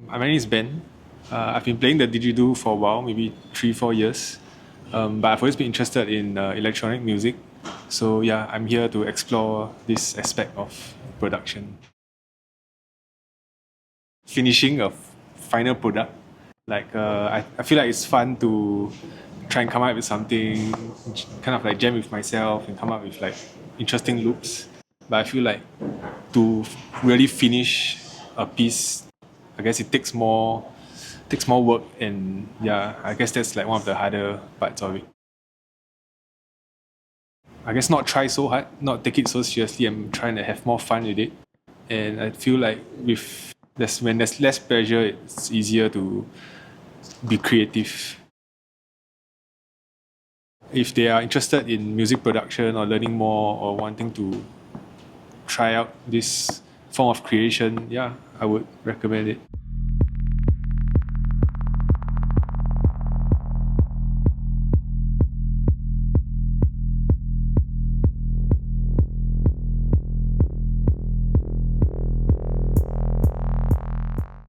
My name is Ben. I've been playing the didgeridoo for a while, maybe 3-4 years. But I've always been interested in electronic music. So yeah, I'm here to explore this aspect of production. Finishing a final product. I feel like it's fun to try and come up with something, kind of like jam with myself and come up with like interesting loops. But I feel like to really finish a piece, I guess it takes more work, and yeah, I guess that's like one of the harder parts of it. I guess not try so hard, not take it so seriously. I'm trying to have more fun with it, and I feel like when there's less pressure, it's easier to be creative. If they are interested in music production or learning more or wanting to try out this form of creation, yeah, I would recommend it.